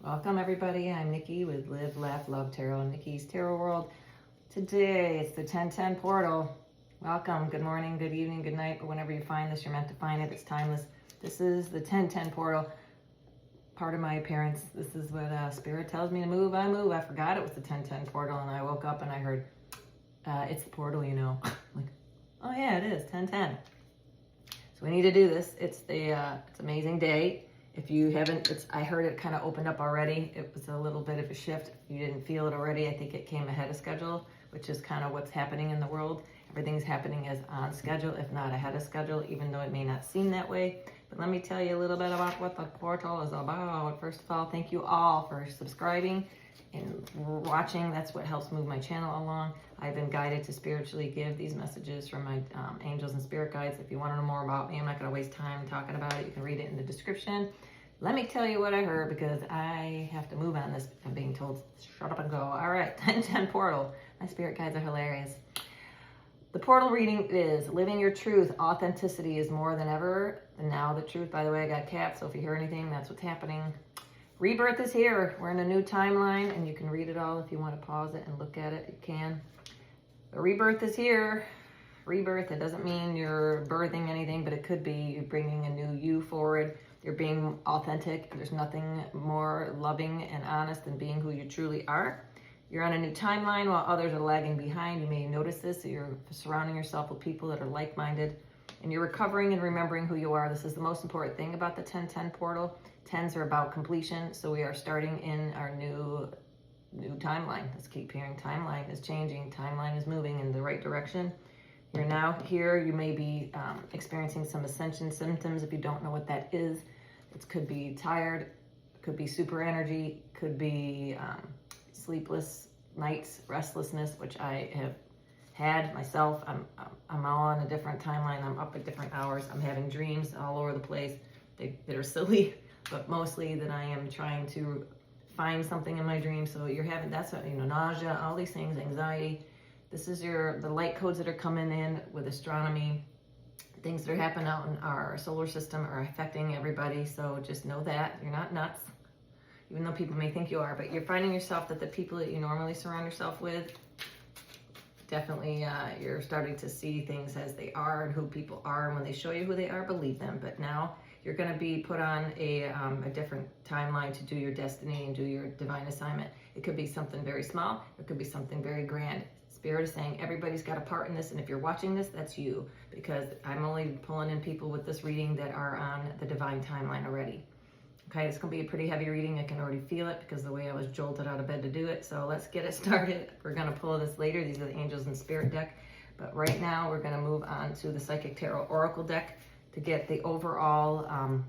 Welcome everybody, I'm Nikki with Live, Laugh, Love Tarot and Nikki's Tarot World. Today it's the 1010 portal. Welcome, good morning, good evening, good night, but whenever you find this, you're meant to find it. It's timeless. This is the 1010 portal. Part of my appearance. This is what Spirit tells me to move, I move. I forgot it was the 1010 portal and I woke up and I heard, it's the portal, you know. Like, oh yeah, it is 1010. So we need to do this. It's an amazing day. If you haven't, I heard it kind of opened up already. It was a little bit of a shift. If you didn't feel it already, I think it came ahead of schedule, which is kind of what's happening in the world. Everything's happening as on schedule, if not ahead of schedule, even though it may not seem that way. But let me tell you a little bit about what the portal is about. First of all, thank you all for subscribing and watching. That's what helps move my channel along. I've been guided to spiritually give these messages from my angels and spirit guides. If you want to know more about me, I'm not going to waste time talking about it. You can read it in the description. Let me tell you what I heard because I have to move on this. I'm being told, shut up and go. All right, 1010 portal. My spirit guides are hilarious. The portal reading is living your truth. Authenticity is more than ever. And now the truth, by the way, I got cats, so if you hear anything, that's what's happening. Rebirth is here. We're in a new timeline, and you can read it all if you want to pause it and look at it. You can. The rebirth is here. Rebirth, it doesn't mean you're birthing anything, but it could be you're bringing a new you forward. You're being authentic. There's nothing more loving and honest than being who you truly are. You're on a new timeline while others are lagging behind. You may notice this. So you're surrounding yourself with people that are like-minded, and you're recovering and remembering who you are. This is the most important thing about the 1010 portal. 10s are about completion, so we are starting in our new timeline. Let's keep hearing timeline is changing. Timeline is moving in the right direction. You're now here. You may be experiencing some ascension symptoms. If you don't know what that is, it could be tired, could be super energy, could be sleepless nights, restlessness, which I have had myself. I'm all on a different timeline. I'm up at different hours. I'm having dreams all over the place. That are silly, but mostly that I am trying to find something in my dreams. So you're having, that's what, nausea, all these things, anxiety. This is the light codes that are coming in with astronomy. Things that are happening out in our solar system are affecting everybody. So just know that you're not nuts, even though people may think you are, but you're finding yourself that the people that you normally surround yourself with, definitely you're starting to see things as they are and who people are. And when they show you who they are, believe them. But now you're going to be put on a different timeline to do your destiny and do your divine assignment. It could be something very small. It could be something very grand. Spirit is saying everybody's got a part in this, and if you're watching this, that's you, because I'm only pulling in people with this reading that are on the divine timeline already. Okay, it's going to be a pretty heavy reading. I can already feel it because the way I was jolted out of bed to do it. So let's get it started. We're going to pull this later. These are the Angels and Spirit deck. But right now, we're going to move on to the Psychic Tarot Oracle deck to get the overall,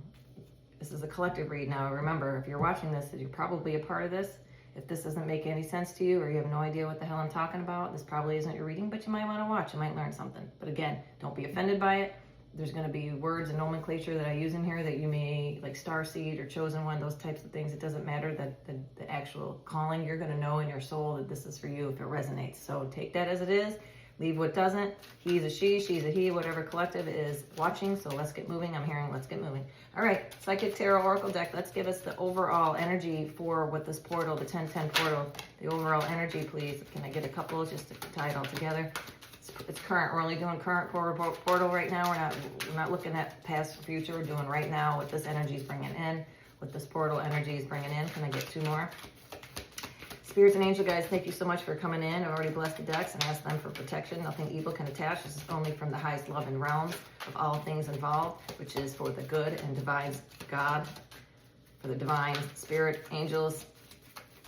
this is a collective read. Now, remember, if you're watching this, you're probably a part of this. If this doesn't make any sense to you or you have no idea what the hell I'm talking about, this probably isn't your reading, but you might want to watch. You might learn something. But again, don't be offended by it. There's going to be words and nomenclature that I use in here that you may, like starseed or chosen one, those types of things. It doesn't matter that the actual calling, you're going to know in your soul that this is for you if it resonates. So take that as it is. Leave what doesn't. He's a she, she's a he, whatever collective is watching. So let's get moving. I'm hearing let's get moving. All right, Psychic Tarot Oracle deck. Let's give us the overall energy for what this portal, the 1010 portal, the overall energy, please. Can I get a couple just to tie it all together? It's current. We're only doing current portal right now. We're not looking at past or future. We're doing right now what this energy is bringing in, what this portal energy is bringing in. Can I get two more? Spirits and angel guys, thank you so much for coming in. I've already blessed the decks and asked them for protection. Nothing evil can attach. This is only from the highest love and realms of all things involved, which is for the good and divine God, for the divine spirit, angels,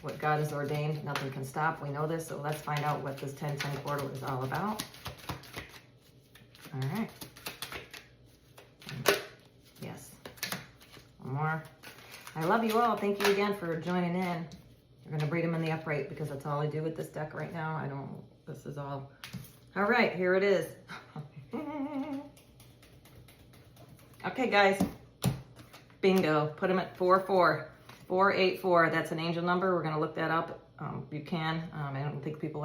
what God has ordained. Nothing can stop. We know this, so let's find out what this 1010 portal is all about. All right. Yes. One more. I love you all. Thank you again for joining in. We're going to read them in the upright because that's all I do with this deck right now. This is all. All right, here it is. Okay, guys. Bingo. Put them at 484. That's an angel number. We're going to look that up. You can. I don't think people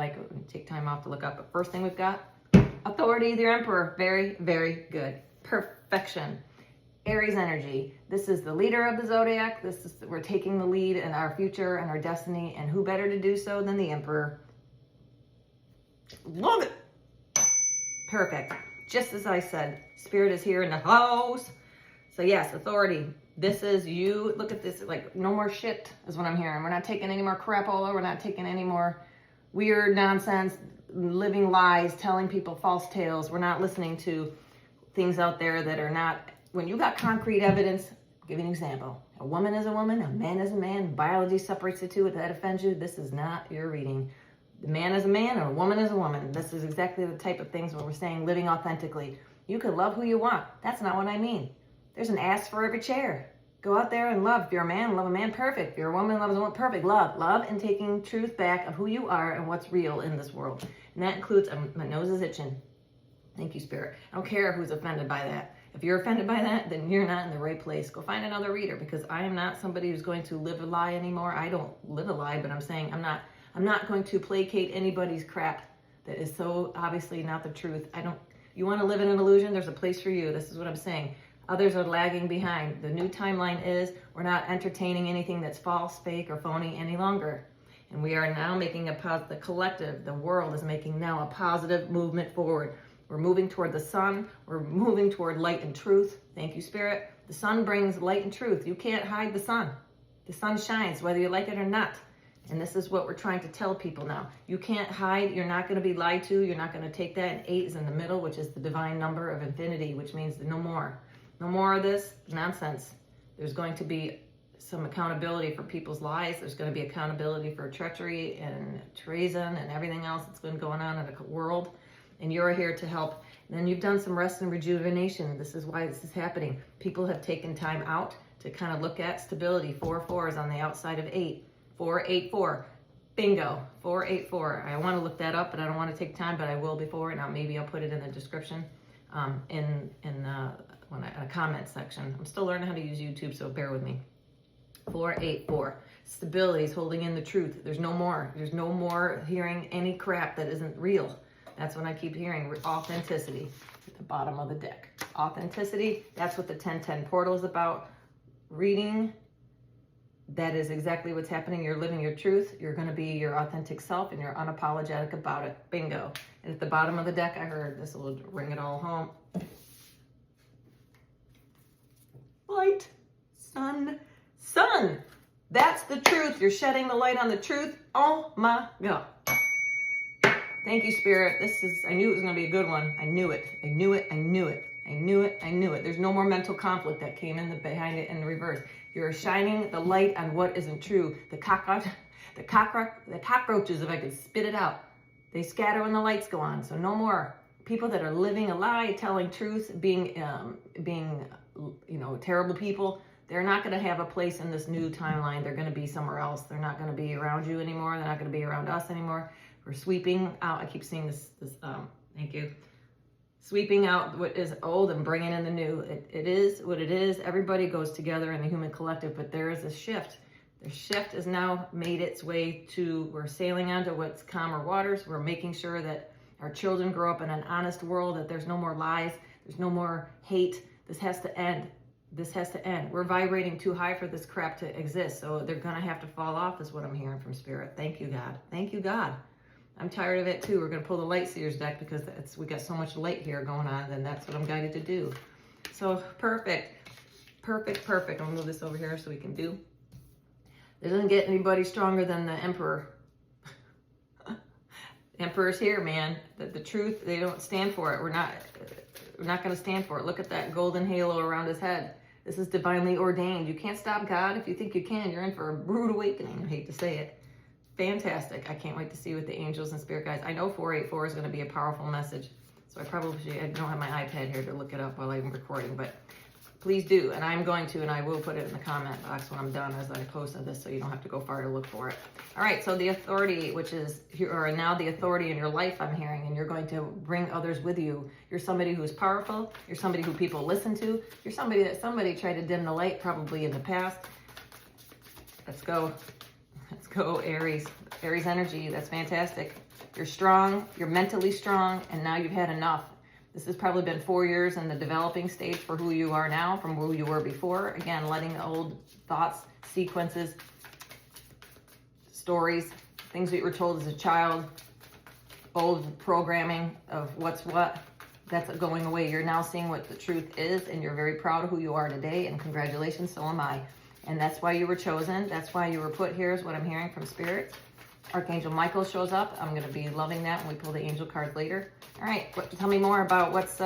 take time off to look up. But first thing we've got, authority, the emperor. Very, very good. Perfection. Aries energy. This is the leader of the zodiac. We're taking the lead in our future and our destiny, and who better to do so than the Emperor? Love it. Perfect. Just as I said, Spirit is here in the house. So yes, authority. This is you. Look at this. Like, no more shit is what I'm hearing. We're not taking any more crapola. We're not taking any more weird nonsense, living lies, telling people false tales. We're not listening to things out there that are not. When you got concrete evidence, I'll give you an example. A woman is a woman, a man is a man. Biology separates the two. If that offends you, this is not your reading. The man is a man and a woman is a woman. This is exactly the type of things where we're saying living authentically. You can love who you want. That's not what I mean. There's an ass for every chair. Go out there and love. If you're a man, love a man, perfect. If you're a woman, love a woman, perfect. Love and taking truth back of who you are and what's real in this world. And that includes, my nose is itching. Thank you, Spirit. I don't care who's offended by that. If you're offended by that, then you're not in the right place. Go find another reader, because I am not somebody who's going to live a lie anymore. I don't live a lie, but I'm saying I'm not going to placate anybody's crap that is so obviously not the truth. You want to live in an illusion? There's a place for you. This is what I'm saying. Others are lagging behind. The new timeline is we're not entertaining anything that's false, fake, or phony any longer. And we are now making the collective, the world is making now a positive movement forward. We're moving toward the sun. We're moving toward light and truth. Thank you, Spirit. The sun brings light and truth. You can't hide the sun. The sun shines whether you like it or not. And this is what we're trying to tell people now. You can't hide. You're not going to be lied to. You're not going to take that. And 8 is in the middle, which is the divine number of infinity, which means no more. No more of this nonsense. There's going to be some accountability for people's lies. There's going to be accountability for treachery and treason and everything else that's been going on in the world. And you're here to help. And then you've done some rest and rejuvenation. This is why this is happening. People have taken time out to kind of look at stability. 4 is on the outside of 8. 484. Bingo. 484. I want to look that up, but I don't want to take time, but I will before. Now maybe I'll put it in the description in a comment section. I'm still learning how to use YouTube, so bear with me. 484. Stability is holding in the truth. There's no more. There's no more hearing any crap that isn't real. That's what I keep hearing. Authenticity at the bottom of the deck. Authenticity. That's what the 1010 portal is about. Reading. That is exactly what's happening. You're living your truth. You're going to be your authentic self, and you're unapologetic about it. Bingo. And at the bottom of the deck, I heard this will ring it all home. Light. Sun. Sun. That's the truth. You're shedding the light on the truth. Oh my God. Thank you, Spirit. I knew it was going to be a good one. I knew it. I knew it. I knew it. I knew it. I knew it. There's no more mental conflict that came in behind it in the reverse. You're shining the light on what isn't true. The cockroaches, if I could spit it out, they scatter when the lights go on. So no more people that are living a lie, telling truth, being terrible people. They're not going to have a place in this new timeline. They're going to be somewhere else. They're not going to be around you anymore. They're not going to be around us anymore. We're sweeping out. I keep seeing this. Thank you. Sweeping out what is old and bringing in the new. It is what it is. Everybody goes together in the human collective, but there is a shift. The shift has now made its way to, we're sailing onto what's calmer waters. We're making sure that our children grow up in an honest world, that there's no more lies. There's no more hate. This has to end. This has to end. We're vibrating too high for this crap to exist. So they're going to have to fall off is what I'm hearing from Spirit. Thank you, God. Thank you, God. I'm tired of it too. We're going to pull the Light Seers deck because we got so much light here going on, and that's what I'm guided to do. So perfect. Perfect, perfect. I'll move this over here so we can do. It doesn't get anybody stronger than the Emperor. Emperor's here, man. The truth, they don't stand for it. We're not going to stand for it. Look at that golden halo around his head. This is divinely ordained. You can't stop God. If you think you can, you're in for a rude awakening. I hate to say it. Fantastic. I can't wait to see what the angels and spirit guides. I know 484 is going to be a powerful message. So I don't have my iPad here to look it up while I'm recording, but please do. And I'm going to, and I will put it in the comment box when I'm done as I post this, so you don't have to go far to look for it. All right. So the authority, which is, you are now the authority in your life, I'm hearing, and you're going to bring others with you. You're somebody who's powerful. You're somebody who people listen to. You're somebody that somebody tried to dim the light probably in the past. Let's go. Let's go, Aries. Aries energy, that's fantastic. You're strong, you're mentally strong, and now you've had enough. This has probably been 4 years in the developing stage for who you are now from who you were before. Again, letting old thoughts, sequences, stories, things that you were told as a child, old programming of what's what, that's going away. You're now seeing what the truth is, and you're very proud of who you are today, and congratulations, so am I. And that's why you were chosen. That's why you were put here, is what I'm hearing from Spirit. Archangel Michael shows up. I'm going to be loving that when we pull the angel cards later. All right, tell me more about what's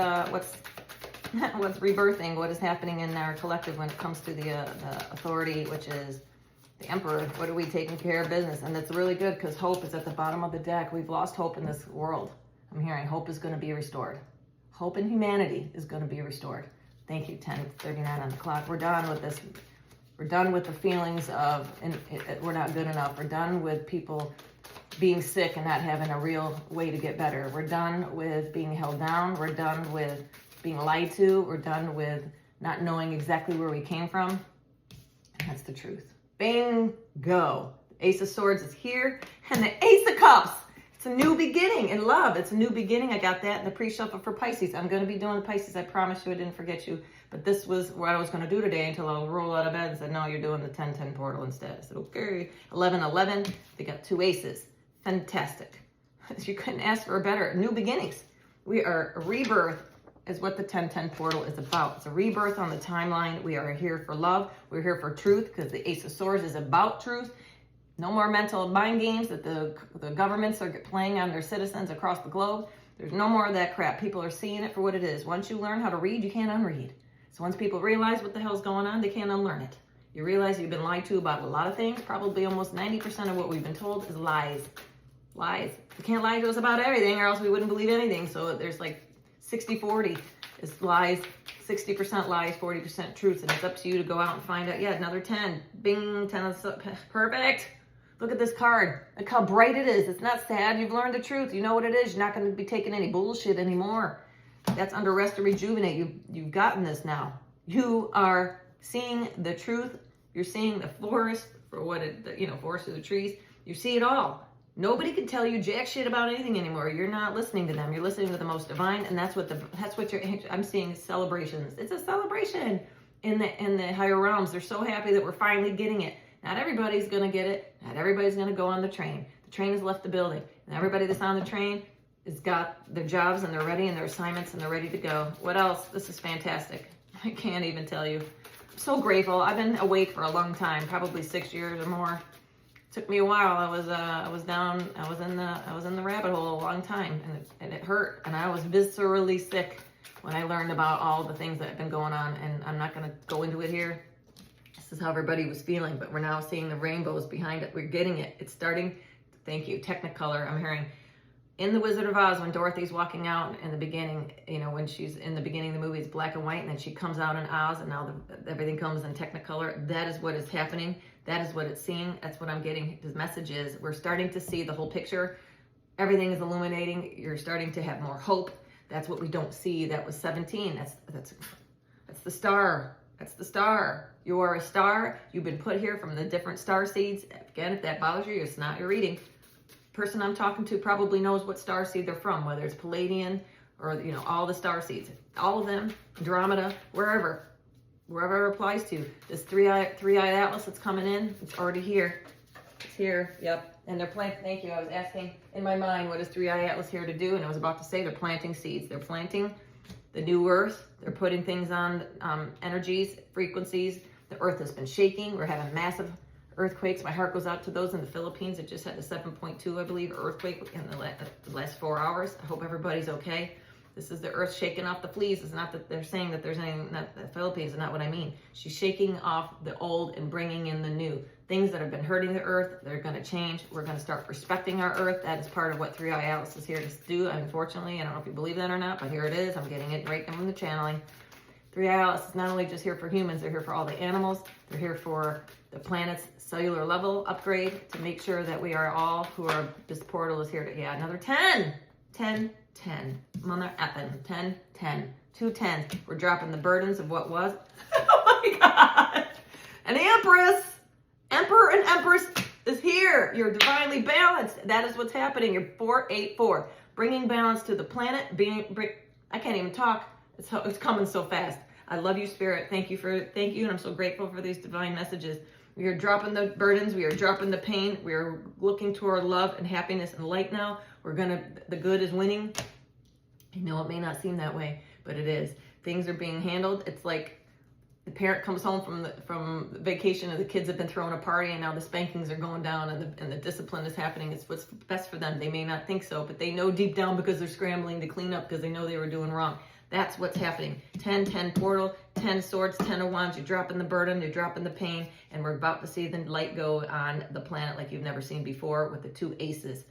rebirthing, what is happening in our collective when it comes to the authority, which is the Emperor. What are we taking care of business? And that's really good because hope is at the bottom of the deck. We've lost hope in this world. I'm hearing hope is going to be restored. Hope in humanity is going to be restored. Thank you, 10:39 on the clock. We're done with this. We're done with the feelings of we're not good enough. We're done with people being sick and not having a real way to get better. We're done with being held down. We're done with being lied to. We're done with not knowing exactly where we came from. And that's the truth. Bingo. The Ace of Swords is here. And the Ace of Cups. It's a new beginning in love. It's a new beginning. I got that in the pre-shuffle for Pisces. I'm going to be doing the Pisces. I promise you I didn't forget you. But this was what I was going to do today until I roll out of bed and said, no, you're doing the 10-10 portal instead. I said, okay. 11-11. They got 2 aces. Fantastic. You couldn't ask for a better. New beginnings. We are a rebirth is what the 10-10 portal is about. It's a rebirth on the timeline. We are here for love. We're here for truth because the Ace of Swords is about truth. No more mental mind games that the governments are playing on their citizens across the globe. There's no more of that crap. People are seeing it for what it is. Once you learn how to read, you can't unread. So once people realize what the hell's going on, they can't unlearn it. You realize you've been lied to about a lot of things. Probably almost 90% of what we've been told is lies. Lies. You can't lie to us about everything or else we wouldn't believe anything. So there's like 60-40 is lies, 60% lies, 40% truth. And it's up to you to go out and find out. Yeah, another 10. Bing, 10 of perfect. Look at this card. Look how bright it is. It's not sad. You've learned the truth. You know what it is. You're not going to be taking any bullshit anymore. That's under rest to rejuvenate. You've gotten this now. You are seeing the truth. You're seeing the forest for what it, forest of the trees. You see it all. Nobody can tell you jack shit about anything anymore. You're not listening to them. You're listening to the most divine, and that's what I'm seeing celebrations. It's a celebration in the higher realms. They're so happy that we're finally getting it. Not everybody's going to get it. Not everybody's going to go on the train. The train has left the building. And everybody that's on the train has got their jobs and they're ready and their assignments and they're ready to go. What else? This is fantastic. I can't even tell you. I'm so grateful. I've been awake for a long time, probably 6 years or more. It took me a while. I was in the rabbit hole a long time and it hurt. And I was viscerally sick when I learned about all the things that have been going on. And I'm not going to go into it here. This is how everybody was feeling, but we're now seeing the rainbows behind it. We're getting it. It's starting. Thank you. Technicolor. I'm hearing in The Wizard of Oz when Dorothy's walking out in the beginning, when she's in the beginning of the movie, it's black and white, and then she comes out in Oz, and now everything comes in Technicolor. That is what is happening. That is what it's seeing. That's what I'm getting. The message is we're starting to see the whole picture. Everything is illuminating. You're starting to have more hope. That's what we don't see. That was 17. That's the star. That's the star. You are a star. You've been put here from the different star seeds. Again, if that bothers you, it's not your reading. The person I'm talking to probably knows what star seed they're from, whether it's Palladian or, all the star seeds. All of them, Andromeda, wherever it applies to. This three-eyed atlas that's coming in, it's already here. It's here, yep. And they're planting, thank you. I was asking in my mind, what is three-eyed atlas here to do? And I was about to say they're planting seeds. They're planting the new earth. They're putting things on energies, frequencies. The earth has been shaking. We're having massive earthquakes. My heart goes out to those in the Philippines. It just had a 7.2, I believe, earthquake in the last 4 hours. I hope everybody's okay. This is the earth shaking off the fleas. It's not that they're saying that there's anything, not the Philippines is not what I mean. She's shaking off the old and bringing in the new. Things that have been hurting the earth, they're going to change. We're going to start respecting our earth. That is part of what Three-Eye Atlas is here to do. Unfortunately, I don't know if you believe that or not, but here it is. I'm getting it right from the channeling. Three-Eye Atlas is not only just here for humans, they're here for all the animals. They're here for the planet's cellular level upgrade to make sure that we are all this portal is here to, another 10. 10, 10. Mother effing. 10, 10. 2 10s. We're dropping the burdens of what was. Oh my God. And the Emperor and Empress is here. You're divinely balanced. That is what's happening. You're 484. Bringing balance to the planet. I can't even talk. It's coming so fast. I love you, Spirit. Thank you, and I'm so grateful for these divine messages. We are dropping the burdens. We are dropping the pain. We are looking toward love and happiness and light now. The good is winning. I know it may not seem that way, but it is. Things are being handled. It's like the parent comes home from vacation and the kids have been throwing a party and now the spankings are going down and the discipline is happening. It's what's best for them. They may not think so, but they know deep down because they're scrambling to clean up because they know they were doing wrong. That's what's happening. 10-10 portal, 10 swords, 10 of wands. You're dropping the burden, you're dropping the pain, and we're about to see the light go on the planet like you've never seen before with the 2 aces.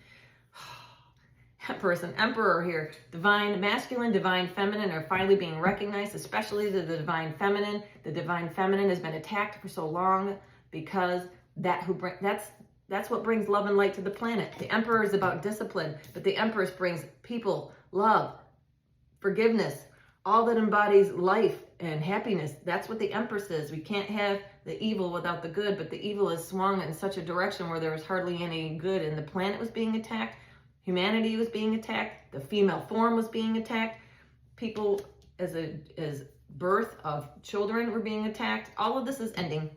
Empress and Emperor here. Divine masculine, divine feminine are finally being recognized, especially the divine feminine. The divine feminine has been attacked for so long because that's what brings love and light to the planet. The Emperor is about discipline, but the Empress brings people, love, forgiveness, all that embodies life and happiness. That's what the Empress is. We can't have the evil without the good, but the evil is swung in such a direction where there was hardly any good, and the planet was being attacked. Humanity was being attacked. The female form was being attacked. People as birth of children were being attacked. All of this is ending.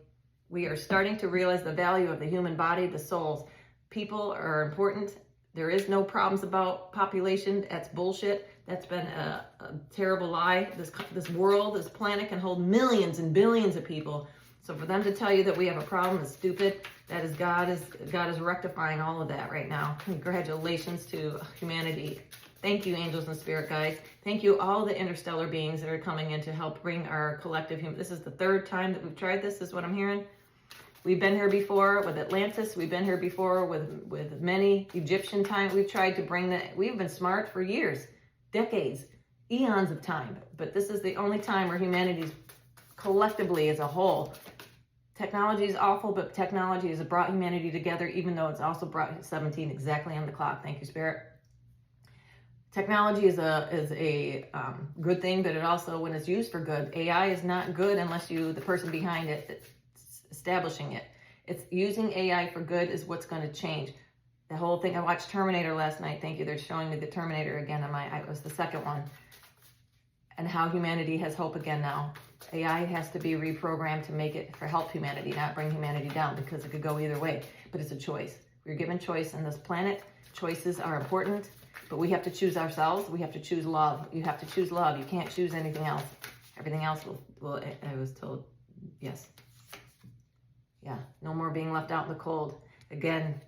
We are starting to realize the value of the human body, the souls. People are important. There is no problems about population. That's bullshit. That's been a terrible lie. This world, this planet can hold millions and billions of people. So for them to tell you that we have a problem is stupid. That is God is rectifying all of that right now. Congratulations to humanity. Thank you, angels and spirit guides. Thank you, all the interstellar beings that are coming in to help bring our collective human. This is the 3rd time that we've tried this, is what I'm hearing. We've been here before with Atlantis. We've been here before with many Egyptian time. We've tried to bring that. We've been smart for years, decades, eons of time. But this is the only time where humanity's collectively as a whole. Technology is awful, but technology has brought humanity together, even though it's also brought 17 exactly on the clock. Thank you, Spirit. Technology is a good thing, but it also, when it's used for good, AI is not good unless the person behind it, establishing it. It's using AI for good is what's going to change. The whole thing, I watched Terminator last night. Thank you. They're showing me the Terminator again it was the 2nd one. And how humanity has hope again now. AI has to be reprogrammed to help humanity, not bring humanity down, because it could go either way. But it's a choice. We're given choice on this planet. Choices are important, but we have to choose ourselves. We have to choose love. You have to choose love. You can't choose anything else. Everything else will I was told, yes. Yeah, no more being left out in the cold. Again,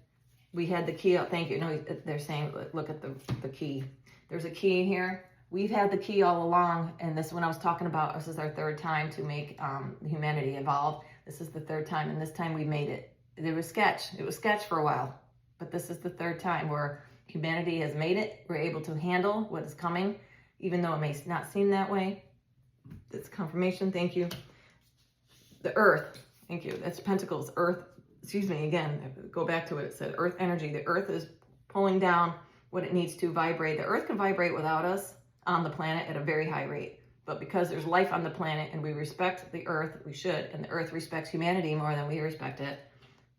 we had the key out. Thank you. No, they're saying, look at the key. There's a key in here. We've had the key all along, and this one I was talking about, this is our 3rd time to make humanity evolve. This is the 3rd time, and this time we made it. It was sketch for a while, but this is the 3rd time where humanity has made it. We're able to handle what is coming, even though it may not seem that way. That's confirmation. Thank you. The earth. Thank you. That's Pentacles. Earth. Excuse me. Again, go back to it. It said earth energy. The earth is pulling down what it needs to vibrate. The earth can vibrate without us on the planet at a very high rate. But because there's life on the planet and we respect the earth, we should, and the earth respects humanity more than we respect it.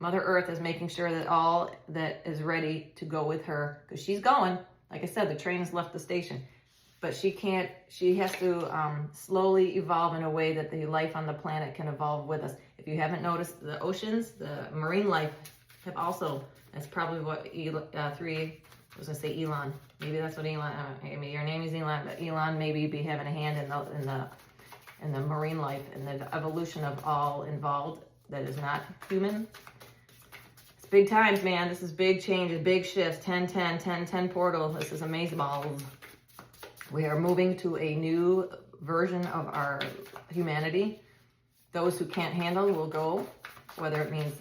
Mother Earth is making sure that all that is ready to go with her, because she's going. Like I said, the train has left the station. But she has to slowly evolve in a way that the life on the planet can evolve with us. If you haven't noticed, the oceans, the marine life have also, that's probably what I was gonna say Elon. Maybe that's what Elon. Maybe your name is Elon, but Elon maybe be having a hand in the marine life and the evolution of all involved that is not human. It's big times, man. This is big changes, big shifts. 10-10, 10-10 portal. This is amazing balls. We are moving to a new version of our humanity. Those who can't handle will go, whether it means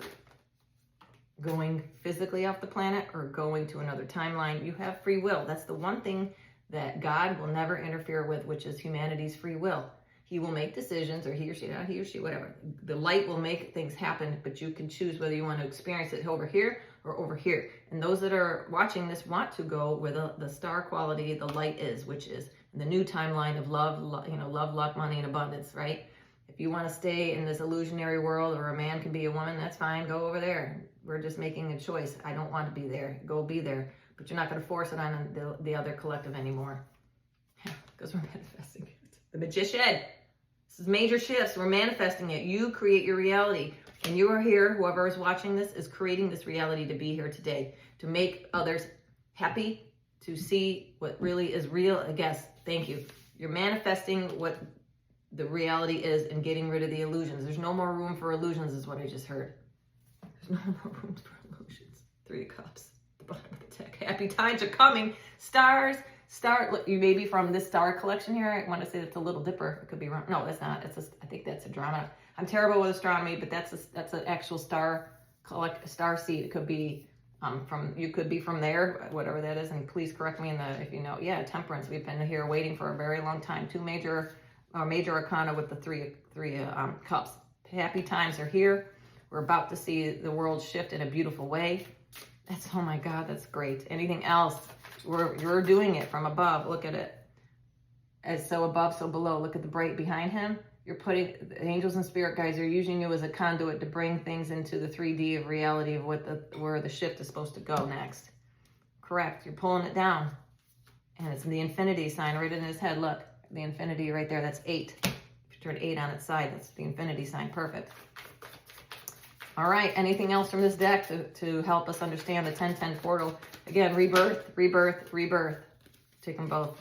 going physically off the planet or going to another timeline. You have free will. That's the one thing that God will never interfere with, which is humanity's free will. He will make decisions, or he or she, whatever. The light will make things happen, but you can choose whether you want to experience it over here or over here. And those that are watching this want to go where the star quality, the light is, which is the new timeline of love, love, luck, money, and abundance, right? If you want to stay in this illusionary world where a man can be a woman, that's fine. Go over there. We're just making a choice. I don't want to be there. Go be there. But you're not going to force it on the other collective anymore. Good. because we're manifesting it. The magician. This is major shifts. We're manifesting it. You create your reality. And you are here, whoever is watching this is creating this reality to be here today, to make others happy, to see what really is real. I guess, thank you. You're manifesting what the reality is and getting rid of the illusions. There's no more room for illusions is what I just heard. There's no more room for illusions. 3 of Cups, the bottom of the deck. Happy times are coming. Stars. Look, you may be from this star collection here. I want to say it's a Little Dipper. It could be wrong. No, that's not. I think that's Andromeda. I'm terrible with astronomy, but that's an actual star seed. It could be you could be from there, whatever that is. And please correct me if you know. Yeah, Temperance. We've been here waiting for a very long time. 2 major arcana with the three cups. Happy times are here. We're about to see the world shift in a beautiful way. Oh my God, that's great. Anything else? You're doing it from above. Look at it. As so above, so below. Look at the bright behind him. You're putting the angels and spirit guides are using you as a conduit to bring things into the 3D of reality of where the shift is supposed to go next. Correct. You're pulling it down. And it's the infinity sign right in his head. Look, the infinity right there. That's 8. If you turn 8 on its side, that's the infinity sign. Perfect. All right. Anything else from this deck to help us understand the 1010 portal? Again, rebirth, rebirth, rebirth. Take them both.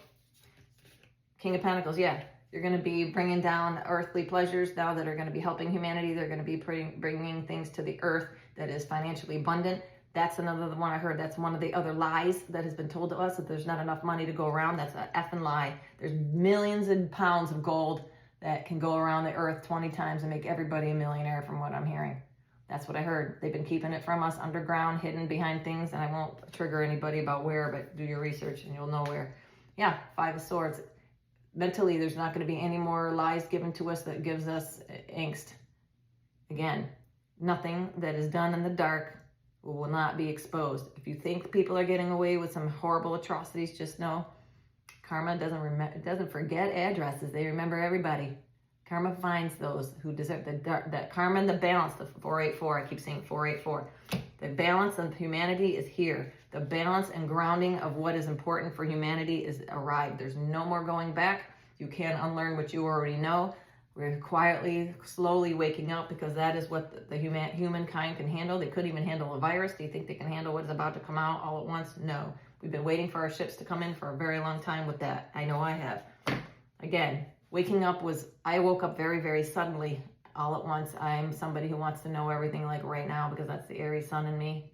King of Pentacles, yeah. You're going to be bringing down earthly pleasures now that are going to be helping humanity. They're going to be bringing things to the earth that is financially abundant. That's another one I heard. That's one of the other lies that has been told to us, that there's not enough money to go around. That's an effing lie. There's millions of pounds of gold that can go around the earth 20 times and make everybody a millionaire from what I'm hearing. That's what I heard. They've been keeping it from us underground, hidden behind things, and I won't trigger anybody about where, but do your research and you'll know where. Yeah, 5 of Swords. Mentally, there's not going to be any more lies given to us that gives us angst. Again, nothing that is done in the dark will not be exposed. If you think people are getting away with some horrible atrocities, just know karma doesn't forget addresses. They remember everybody. Karma finds those who deserve that karma and the balance, the 484. I keep saying 484. The balance of humanity is here. The balance and grounding of what is important for humanity is arrived. There's no more going back. You can't unlearn what you already know. We're quietly, slowly waking up because that is what the humankind can handle. They couldn't even handle a virus. Do you think they can handle what is about to come out all at once? No. We've been waiting for our ships to come in for a very long time with that. I know I have. Again, waking up I woke up very, very suddenly all at once. I'm somebody who wants to know everything like right now because that's the Aries sun in me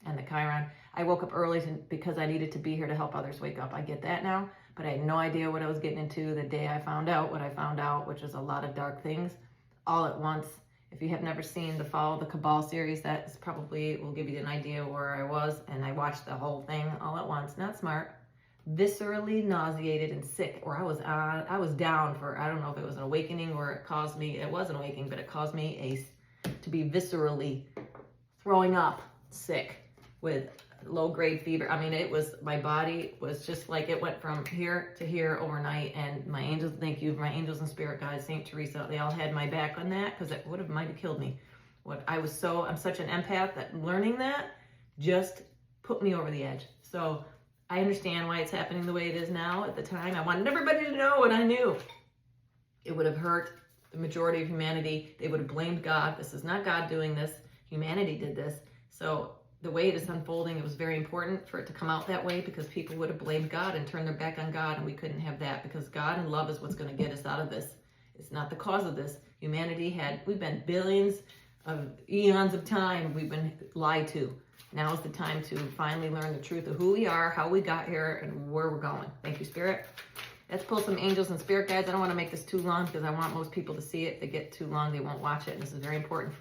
and the Chiron. I woke up early because I needed to be here to help others wake up. I get that now, but I had no idea what I was getting into the day I found out what I found out, which was a lot of dark things all at once. If you have never seen the Follow the Cabal series, that is probably will give you an idea where I was, and I watched the whole thing all at once. Not smart. Viscerally nauseated and sick, or I was down for, I don't know if it was an awakening or it caused me, it was an awakening, but it caused me to be viscerally throwing up, sick with low-grade fever. I mean, my body was just like, it went from here to here overnight, and my angels, thank you, my angels and spirit guides, St. Teresa, they all had my back on that, because it might have killed me. I'm such an empath that learning that just put me over the edge. So I understand why it's happening the way it is now. At the time, I wanted everybody to know what I knew. It would have hurt the majority of humanity. They would have blamed God. This is not God doing this. Humanity did this. So the way it is unfolding, it was very important for it to come out that way because people would have blamed God and turned their back on God, and we couldn't have that because God and love is what's going to get us out of this. It's not the cause of this. We've been billions of eons of time we've been lied to. Now is the time to finally learn the truth of who we are, how we got here, and where we're going. Thank you, Spirit. Let's pull some angels and spirit guides. I don't want to make this too long because I want most people to see it. If they get too long, they won't watch it. And this is very important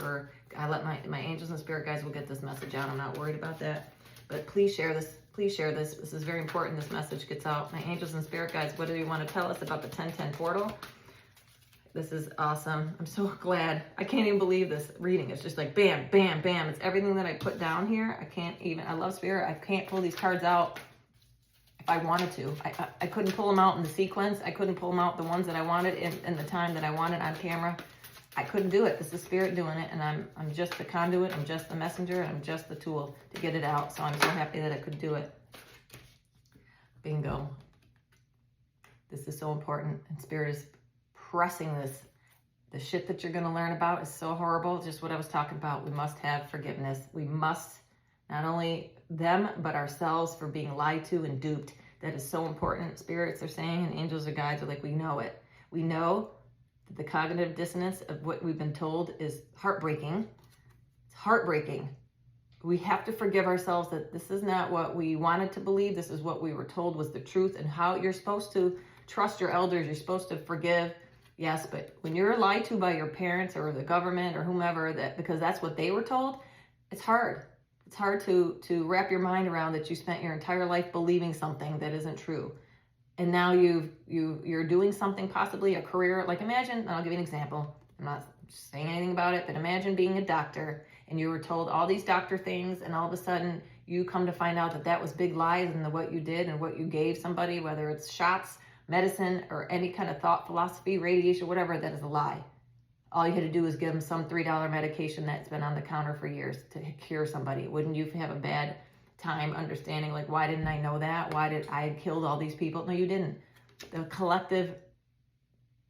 I let my angels and spirit guides will get this message out. I'm not worried about that. But please share this. Please share this. This is very important. This message gets out. My angels and spirit guides, what do you want to tell us about the 1010 portal? This is awesome. I'm so glad. I can't even believe this reading. It's just like bam, bam, bam. It's everything that I put down here. I love spirit. I can't pull these cards out if I wanted to. I couldn't pull them out in the sequence. I couldn't pull them out the ones that I wanted in the time that I wanted on camera. I couldn't do it. This is spirit doing it, and I'm just the conduit. I'm just the messenger, and I'm just the tool to get it out. So I'm so happy that I could do it. Bingo. This is so important. And Spirit is pressing this. The shit that you're going to learn about is so horrible. Just what I was talking about. We must have forgiveness. We must, not only them, but ourselves for being lied to and duped. That is so important. Spirits are saying, and angels or guides are like, we know it. We know that the cognitive dissonance of what we've been told is heartbreaking. It's heartbreaking. We have to forgive ourselves that this is not what we wanted to believe. This is what we were told was the truth, and how you're supposed to trust your elders. You're supposed to forgive. Yes, but when you're lied to by your parents or the government or whomever, that because that's what they were told, it's hard. It's hard to wrap your mind around that you spent your entire life believing something that isn't true. And now you're doing something, possibly a career. Like imagine, I'll give you an example. I'm not saying anything about it, but imagine being a doctor and you were told all these doctor things, and all of a sudden you come to find out that that was big lies, and what you did and what you gave somebody, whether it's shots, medicine, or any kind of thought, philosophy, radiation, whatever, that is a lie. All you had to do is give them some $3 medication that's been on the counter for years to cure somebody. Wouldn't you have a bad time understanding, like, why didn't I know that? Why did I killed all these people? No, you didn't. The collective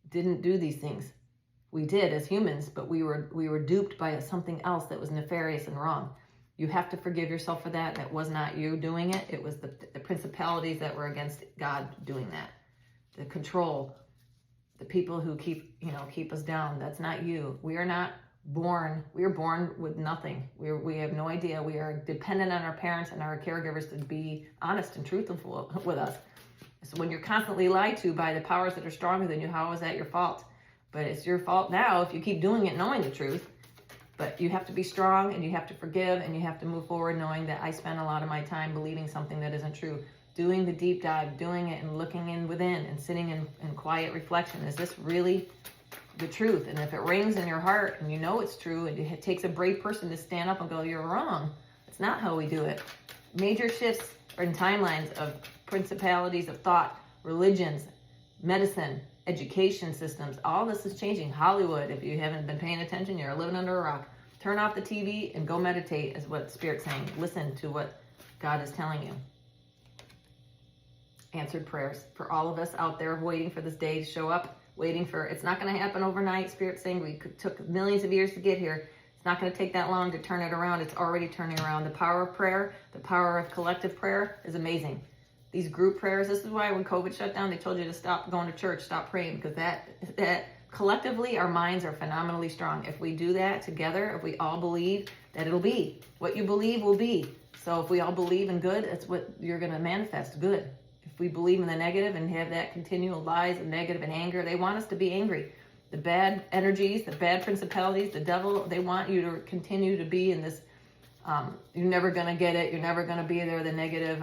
didn't do these things. We did as humans, but we were duped by something else that was nefarious and wrong. You have to forgive yourself for that. That was not you doing it. It was the principalities that were against God doing that. The control, the people who keep us down. That's not you. We are not born. We are born with nothing. We have no idea. We are dependent on our parents and our caregivers to be honest and truthful with us. So when you're constantly lied to by the powers that are stronger than you, how is that your fault? But it's your fault now if you keep doing it knowing the truth. But you have to be strong, and you have to forgive, and you have to move forward knowing that I spent a lot of my time believing something that isn't true. Doing the deep dive, doing it and looking in within and sitting in quiet reflection. Is this really the truth? And if it rings in your heart and you know it's true, and it takes a brave person to stand up and go, you're wrong. It's not how we do it. Major shifts in timelines of principalities of thought, religions, medicine, education systems. All this is changing. Hollywood, if you haven't been paying attention, you're living under a rock. Turn off the TV and go meditate is what Spirit's saying. Listen to what God is telling you. Answered prayers for all of us out there waiting for this day to show up, waiting for, it's not going to happen overnight. Spirit saying took millions of years to get here. It's not going to take that long to turn it around. It's already turning around. The power of prayer, the power of collective prayer is amazing. These group prayers, this is why when COVID shut down, they told you to stop going to church, stop praying, because that collectively our minds are phenomenally strong. If we do that together, if we all believe that it'll be, what you believe will be. So if we all believe in good, it's what you're going to manifest, good. If we believe in the negative and have that continual lies and negative and anger, they want us to be angry. The bad energies, the bad principalities, the devil, they want you to continue to be in this, you're never going to get it, you're never going to be there, the negative,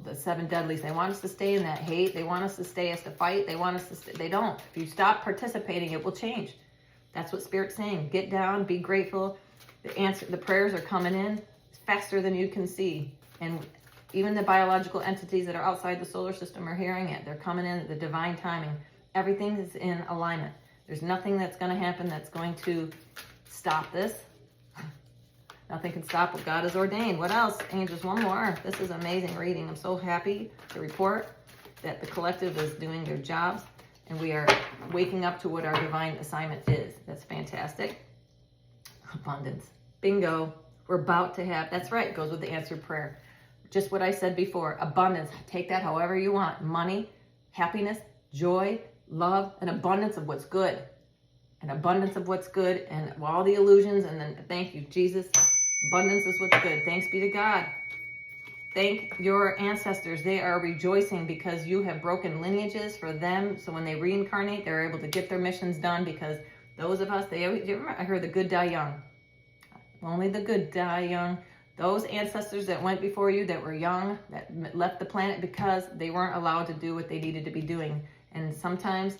the 7 deadlies. They want us to stay in that hate. They want us to stay as to fight. They want us to they don't. If you stop participating, it will change. That's what Spirit's saying. Get down, be grateful. The prayers are coming in faster than you can see. And even the biological entities that are outside the solar system are hearing it. They're coming in at the divine timing. Everything is in alignment. There's nothing that's going to happen that's going to stop this. Nothing can stop what God has ordained. What else? Angels, one more. This is amazing reading. I'm so happy to report that the collective is doing their jobs, and we are waking up to what our divine assignment is. That's fantastic. Abundance. Bingo. We're about to have, that's right, it goes with the answered prayer. Just what I said before, abundance. Take that however you want. Money, happiness, joy, love, an abundance of what's good. An abundance of what's good, and all the illusions, and then thank you, Jesus. Abundance is what's good. Thanks be to God. Thank your ancestors. They are rejoicing because you have broken lineages for them. So when they reincarnate, they're able to get their missions done, because those of us, I heard the good die young. Only the good die young. Those ancestors that went before you that were young, that left the planet because they weren't allowed to do what they needed to be doing. And sometimes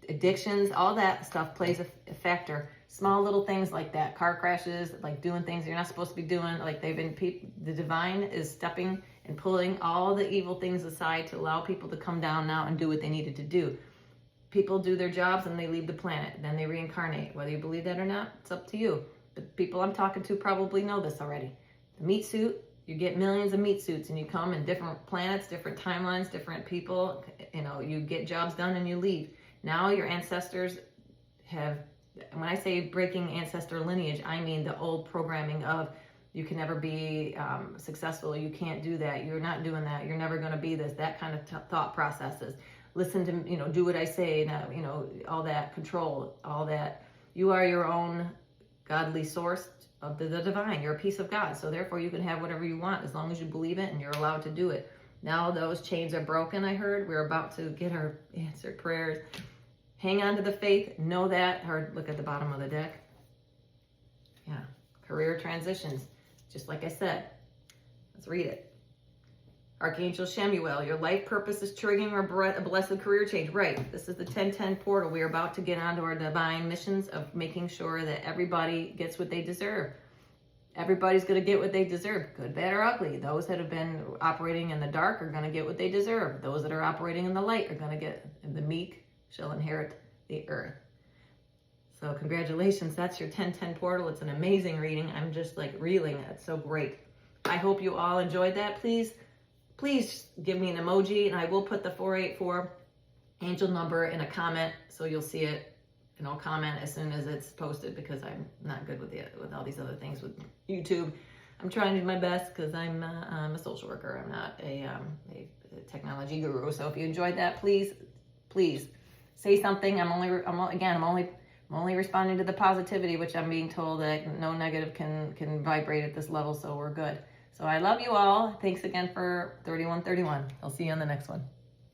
addictions, all that stuff plays a factor. Small little things like that, car crashes, like doing things you're not supposed to be doing. Like the divine is stepping and pulling all the evil things aside to allow people to come down now and do what they needed to do. People do their jobs and they leave the planet. Then they reincarnate. Whether you believe that or not, it's up to you. But people I'm talking to probably know this already. The meat suit, you get millions of meat suits and you come in different planets, different timelines, different people, You know, you get jobs done and you leave. Now your ancestors have, when I say breaking ancestor lineage, I mean the old programming of you can never be successful, you can't do that, you're not doing that, you're never going to be this, that kind of thought processes. Listen to, you know, do what I say, now, you know, all that control, all that. You are your own godly source of the divine. You're a piece of God. So therefore you can have whatever you want as long as you believe it and you're allowed to do it. Now those chains are broken, I heard. We're about to get our answered prayers. Hang on to the faith. Know that. Or look at the bottom of the deck. Yeah. Career transitions. Just like I said. Let's read it. Archangel Shemuel, your life purpose is triggering a blessed career change. Right. This is the 1010 portal. We are about to get onto our divine missions of making sure that everybody gets what they deserve. Everybody's going to get what they deserve, good, bad, or ugly. Those that have been operating in the dark are going to get what they deserve. Those that are operating in the light are going to get, the meek shall inherit the earth. So congratulations. That's your 1010 portal. It's an amazing reading. I'm just like reeling. It's so great. I hope you all enjoyed that. Please give me an emoji, and I will put the 484 angel number in a comment so you'll see it. And I'll comment as soon as it's posted because I'm not good with all these other things with YouTube. I'm trying to do my best because I'm a social worker. I'm not a technology guru. So if you enjoyed that, please say something. I'm only responding to the positivity, which I'm being told that no negative can vibrate at this level. So we're good. So I love you all. Thanks again for 3131. I'll see you on the next one.